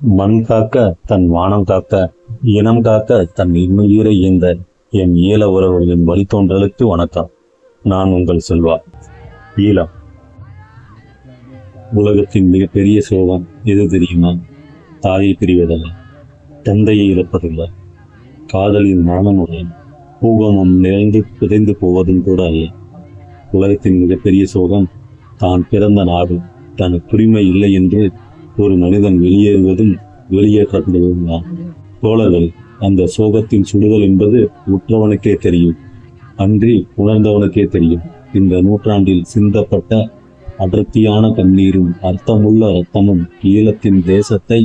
மண் காக்க தன் வானம் காக்க, இனம் காக்க தன் இன்னுயிரை ஈந்த என் ஈழ உறவுகளின் வழித்தோன்றலுக்கு வணக்கம். நான் உங்கள் செல்வா. ஈழம் உலகத்தின் மிகப்பெரிய சோகம் எது தெரியுமா? தாயை பிரிவதல்ல, தந்தையை இழப்பதில்லை, காதலின் மரணமுறையும் பூகமும் நிறைந்து புதைந்து போவதும் கூட அல்ல. உலகத்தின் மிகப்பெரிய சோகம் தான் பிறந்த நாடு தனக்கு உரிமை இல்லை என்று ஒரு மனிதன் வெளியேறுவதும் வெளியேற்றப்படுவதும் தான். தோழர்கள், அந்த சோகத்தின் சுடுதல் என்பது உற்றவனுக்கே தெரியும், அன்றி உணர்ந்தவனுக்கே தெரியும். இந்த நூற்றாண்டில் சிந்தப்பட்ட அடர்த்தியான கண்ணீரும் அர்த்தமுள்ள இரத்தமும் ஈழத்தின் தேசத்தை,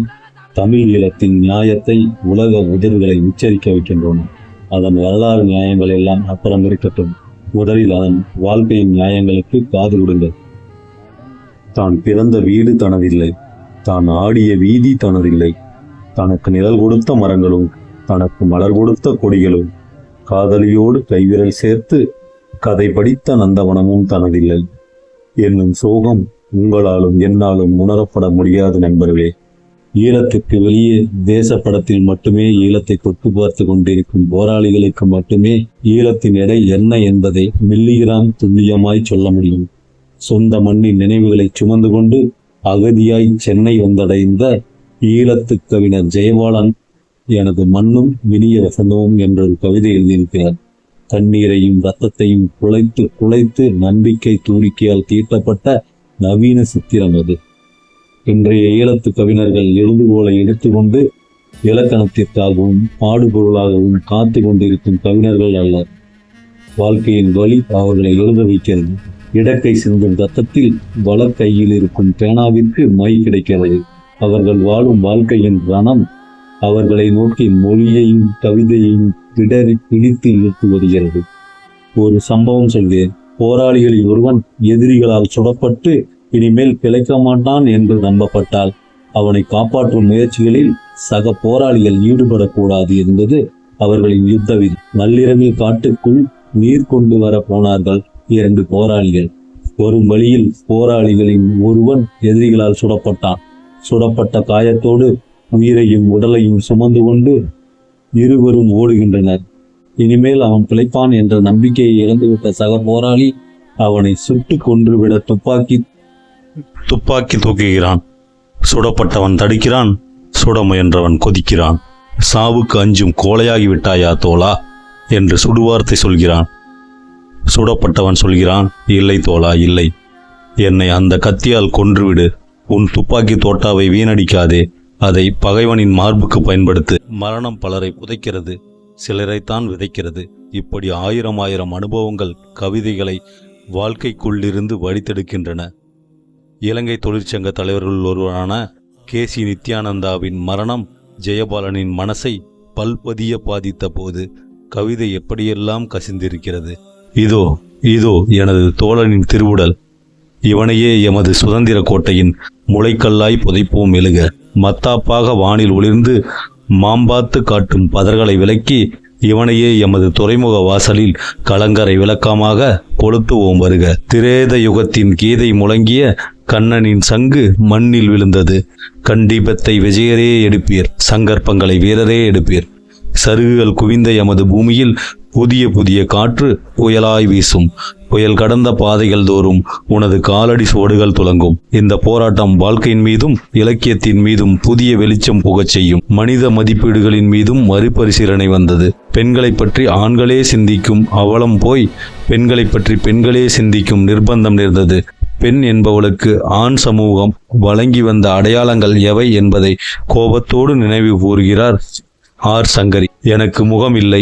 தமிழ் ஈழத்தின் நியாயத்தை, உலக உதிர்களை உச்சரிக்க வைக்கின்றன. அதன் வரலாறு நியாயங்கள் எல்லாம் அப்புறம் இருக்கட்டும், முதலில் அதன் வாழ்க்கையின் நியாயங்களுக்கு காது கொடுங்கள். தான் பிறந்த வீடு தனதில்லை, தான் ஆடிய வீதி தனதில்லை, தனக்கு நிழல் கொடுத்த மரங்களும் தனக்கு மலர் கொடுத்த கொடிகளும், காதலியோடு கைவிரல் சேர்த்து கதை படித்த நந்தவனமும் தனதில்லை என்னும் சோகம் உங்களாலும் என்னாலும் உணரப்பட முடியாது நண்பர்களே. ஈழத்துக்கு வெளியே தேசப்படத்தில் மட்டுமே ஈழத்தை தொட்டு பார்த்து கொண்டிருக்கும் போராளிகளுக்கு மட்டுமே ஈழத்தின் எடை என்ன என்பதை மில்லிகிராம் துல்லியமாய் சொல்ல முடியும். சொந்த மண்ணின் நினைவுகளை சுமந்து கொண்டு அகதியாய் சென்னை வந்தடைந்த ஈழத்துக் கவிஞர் ஜெயபாலன் எனது மண்ணும் விடிய வசந்தமும் என்ற ஒரு கவிதை எழுதியிருக்கிறார். தண்ணீரையும் ரத்தத்தையும் குலைத்து குலைத்து நம்பிக்கை தூரிக்கையால் தீட்டப்பட்ட நவீன சித்திரம் அது. இன்றைய ஈழத்து கவிஞர்கள் எழுதுகோலை எடுத்துக்கொண்டு இலக்கணத்திற்காகவும் பாடுபொருளாகவும் காத்து கொண்டிருக்கும் கவிஞர்கள் அல்ல. வாழ்க்கையின் வழி அவர்களை எழுத வைக்கிறது. இடக்கை சிந்தும் ரத்தத்தில் வலக்கையில் இருக்கும் பேனாவிற்கு மை கிடைக்கிறது. அவர்கள் வாழும் வாழ்க்கையின் ரணம் அவர்களை நோக்கி மொழியையும் கவிதையையும் பிடரி பிடித்து இழுத்து வருகிறது. ஒரு சம்பவம் சொல்கிறேன். போராளிகளில் ஒருவன் எதிரிகளால் சுடப்பட்டு இனிமேல் பிழைக்க மாட்டான் என்று நம்பப்பட்டால் அவனை காப்பாற்றும் முயற்சிகளில் சக போராளிகள் ஈடுபடக்கூடாது என்பது அவர்களின் யுத்த விதி. நள்ளிரவில் காட்டுக்குள் நீர் கொண்டு வர போனார்கள் 2 போராளிகள். வரும் வழியில் போராளிகளின் ஒருவன் எதிரிகளால் சுடப்பட்டான். சுடப்பட்ட காயத்தோடு உயிரையும் உடலையும் சுமந்து கொண்டு இருவரும் ஓடுகின்றனர். இனிமேல் அவன் பிழைப்பான் என்ற நம்பிக்கையை இழந்துவிட்ட சக போராளி அவனை சுட்டு கொன்றுவிட துப்பாக்கி தூக்குகிறான். சுடப்பட்டவன் தடுக்கிறான், சுட முயன்றவன் கொதிக்கிறான். சாவுக்கு அஞ்சும் கோழையாகி விட்டாயா தோழா என்று சுடுவார்த்தை சொல்கிறான். சுடப்பட்டவன் சொல்கிறான், இல்லை தோழா, இல்லை, என்னை அந்த கத்தியால் கொன்றுவிடு. உன் துப்பாக்கி தோட்டாவை வீணடிக்காதே, அதை பகைவனின் மார்புக்கு பயன்படுத்து. மரணம் பலரை புதைக்கிறது, சிலரைத்தான் விதைக்கிறது. இப்படி ஆயிரம் அனுபவங்கள் கவிதைகளை வாழ்க்கைக்குள்ளிருந்து வடித்தெடுக்கின்றன. இலங்கை தொழிற்சங்க தலைவர்கள் ஒருவரான கேசி நித்யானந்தாவின் மரணம் ஜெயபாலனின் மனசை பல்பதிய பாதித்த போது கவிதை எப்படியெல்லாம் கசிந்திருக்கிறது. இதோ இதோ எனது தோழனின் திருவுடல், இவனையே எமது சுதந்திர கோட்டையின் முளைக்கல்லாய் புதைப்போம் எழுக. மத்தாப்பாக வானில் ஒளிர்ந்து மாம்பாத்து காட்டும் பதர்களை விலக்கி இவனையே எமது துறைமுக வாசலில் கலங்கரை விளக்கமாக கொளுத்துவோம் வருக. திரேத யுகத்தின் கீதை முழங்கிய கண்ணனின் சங்கு மண்ணில் விழுந்தது. கண்டிபத்தை விஜயரே எடுப்பீர், சங்கற்பங்களை வீரரே எடுப்பீர். சருகுகள் குவிந்த எமது பூமியில் புதிய புதிய காற்று புயலாய் வீசும். புயல் கடந்த பாதைகள் தோறும் உனது காலடி சுவடுகள் துலங்கும். இந்த போராட்டம் வாழ்க்கையின் மீதும் இலக்கியத்தின் மீதும் புதிய வெளிச்சம் புகச் செய்யும். மனித மதிப்பீடுகளின் மீதும் மறுபரிசீலனை வந்தது. பெண்களை பற்றி ஆண்களே சிந்திக்கும் அவலம் போய் பெண்களை பற்றி பெண்களே சிந்திக்கும் நிர்பந்தம் நேர்ந்தது. பெண் என்பவளுக்கு ஆண் சமூகம் வழங்கி வந்த அடையாளங்கள் எவை என்பதை கோபத்தோடு நினைவு கூறுகிறார் ஆர் சங்கரி. எனக்கு முகம் இல்லை,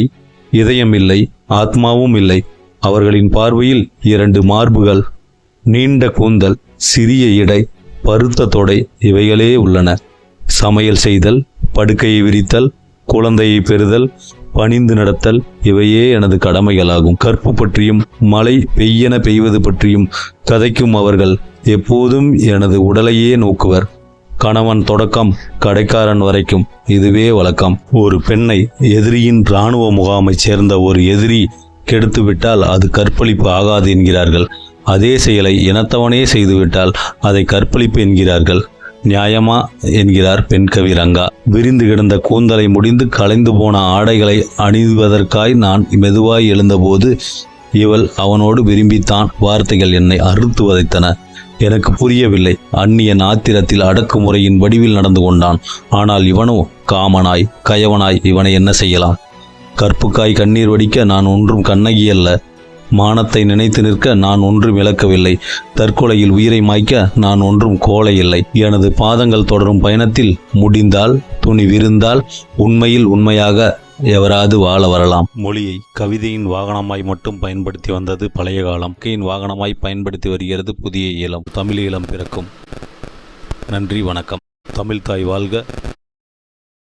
இதயம் இல்லை, ஆத்மாவும் இல்லை. அவர்களின் பார்வையில் 2 மார்புகள், நீண்ட கூந்தல், சிறிய இடை, பருத்த தொடை இவைகளே உள்ளன. சமையல் செய்தல், படுக்கையை விரித்தல், குழந்தையை பெறுதல், பணிந்து நடத்தல் இவையே எனது கடமைகளாகும். கற்பு பற்றியும் மழை பெய்யென பெய்வது பற்றியும் கதைக்கும் அவர்கள் எப்போதும் எனது உடலையே நோக்குவர். கணவன் தொடக்கம் கடைக்காரன் வரைக்கும் இதுவே வழக்கம். ஒரு பெண்ணை எதிரியின் இராணுவ முகாமைச் சேர்ந்த ஒரு எதிரி கெடுத்துவிட்டால் அது கற்பழிப்பு ஆகாது என்கிறார்கள். அதே செயலை இனத்தவனே செய்துவிட்டால் அதை கற்பழிப்பு என்கிறார்கள். நியாயமா என்கிறார் பெண் கவி ரங்கா. விரிந்து கிடந்த கூந்தலை முடிந்து களைந்து போன ஆடைகளை அணிவதற்காய் நான் மெதுவாய் எழுந்தபோது இவள் அவனோடு விரும்பித்தான். வார்த்தைகள் என்னை அறுத்து வதைத்தன. எனக்கு புரியவில்லை. அந்நியன் ஆத்திரத்தில் அடக்குமுறையின் வடிவில் நடந்து கொண்டான். ஆனால் இவனோ காமனாய் கயவனாய். இவனை என்ன செய்யலாம்? கற்புக்காய் கண்ணீர் வடிக்க நான் ஒன்றும் கண்ணகி அல்ல. மானத்தை நினைத்து நிற்க நான் ஒன்றும் இழக்கவில்லை. தற்கொலையில் உயிரை மாய்க்க நான் ஒன்றும் கோலை இல்லை. எனது பாதங்கள் தொடரும் பயணத்தில் முடிந்தால் துணிவிருந்தால் உண்மையில் உண்மையாக எவராது வாழ வரலாம். மொழியை கவிதையின் வாகனமாய் மட்டும் பயன்படுத்தி வந்தது பழைய காலம். கையின் வாகனமாய் பயன்படுத்தி வருகிறது புதிய ஈழம். தமிழ் ஈழம் பிறக்கும். நன்றி, வணக்கம். தமிழ் தாய் வாழ்க.